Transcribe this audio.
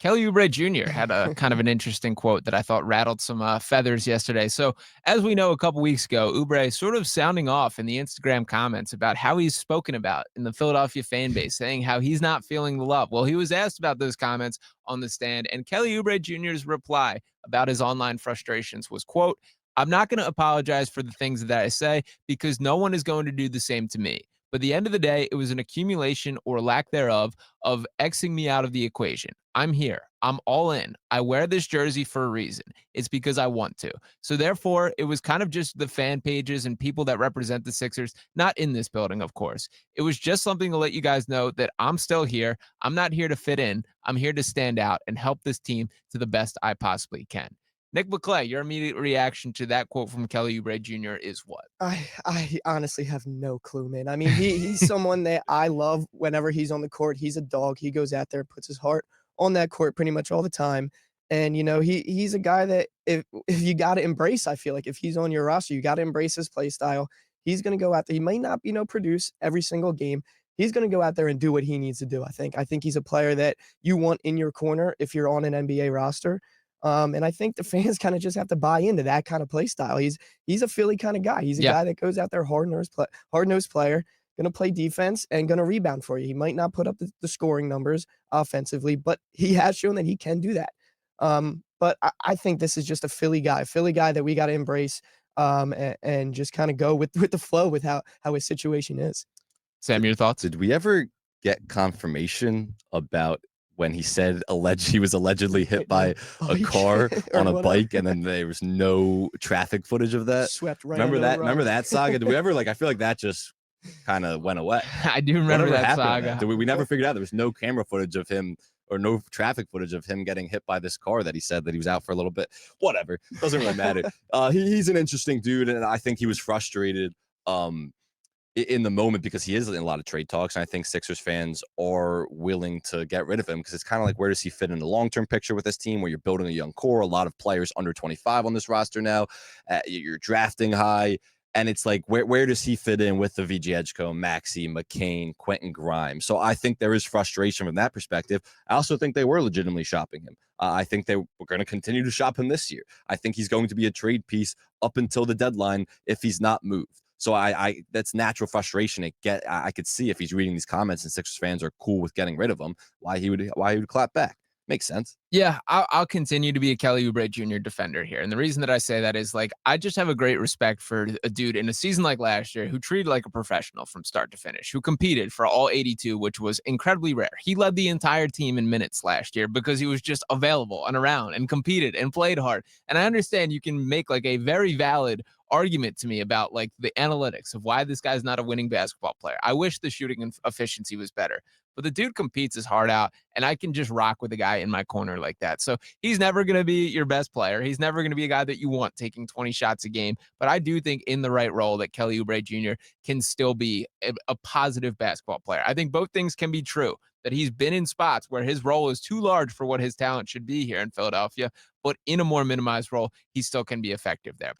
Kelly Oubre Jr. had a kind of an interesting quote that I thought rattled some feathers yesterday. So, as we know, a couple weeks ago, Oubre sort of sounding off in the Instagram comments about how he's spoken about in the Philadelphia fan base, saying how he's not feeling the love. Well, he was asked about those comments on the stand, and Kelly Oubre Jr.'s reply about his online frustrations was, quote, "I'm not going to apologize for the things that I say because no one is going to do the same to me. But at the end of the day, it was an accumulation or lack thereof of Xing me out of the equation. I'm here. I'm all in. I wear this jersey for a reason. It's because I want to." So therefore, it was kind of just the fan pages and people that represent the Sixers, not in this building, of course. It was just something to let you guys know that I'm still here. I'm not here to fit in. I'm here to stand out and help this team to the best I possibly can. Nick McClay, your immediate reaction to that quote from Kelly Oubre Jr. is what? I honestly have no clue, man. I mean, he's someone that I love whenever he's on the court. He's a dog. He goes out there, puts his heart on that court pretty much all the time. And he's a guy that if you got to embrace, I feel like if he's on your roster, you got to embrace his play style. He's going to go out there. He might not, produce every single game. He's going to go out there and do what he needs to do. I think he's a player that you want in your corner if you're on an NBA roster. And I think the fans kind of just have to buy into that kind of play style. He's a Philly kind of guy. He's a Yeah. guy that goes out there hard-nosed player, gonna play defense and gonna rebound for you. He might not put up the scoring numbers offensively, but he has shown that he can do that. But I think this is just a Philly guy that we got to embrace, and just kind of go with the flow with how his situation is. Sam, your thoughts? Did we ever get confirmation about when he said he was allegedly hit by a car on a bike, and then there was no traffic footage of that? Swept right Remember under the that? rug. Remember that saga? Did we ever I feel like that just kind of went away. I do remember Whatever that happened to saga. that? We never figured out. There was no camera footage of him or no traffic footage of him getting hit by this car that he said that he was out for a little bit. Whatever. Doesn't really matter. He's an interesting dude, and I think he was frustrated in the moment because he is in a lot of trade talks, and I think Sixers fans are willing to get rid of him because it's kind of like, where does he fit in the long-term picture with this team where you're building a young core, a lot of players under 25 on this roster now, you're drafting high, and it's like, where does he fit in with the VJ Edgecombe, Maxey, McCain, Quentin Grimes? So I think there is frustration from that perspective. I also think they were legitimately shopping him. I think they were going to continue to shop him this year. I think he's going to be a trade piece up until the deadline if he's not moved. So I that's natural frustration. I could see if he's reading these comments and Sixers fans are cool with getting rid of him, why he would clap back. Makes sense. Yeah, I'll continue to be a Kelly Oubre Jr. defender here. And the reason that I say that is, like, I just have a great respect for a dude in a season like last year who treated like a professional from start to finish, who competed for all 82, which was incredibly rare. He led the entire team in minutes last year because he was just available and around and competed and played hard. And I understand you can make like a very valid argument to me about like the analytics of why this guy's not a winning basketball player. I wish the shooting efficiency was better, but the dude competes his heart out, and I can just rock with a guy in my corner like that. So he's never going to be your best player. He's never going to be a guy that you want taking 20 shots a game. But I do think in the right role that Kelly Oubre Jr. can still be a positive basketball player. I think both things can be true, that he's been in spots where his role is too large for what his talent should be here in Philadelphia, but in a more minimized role, he still can be effective there.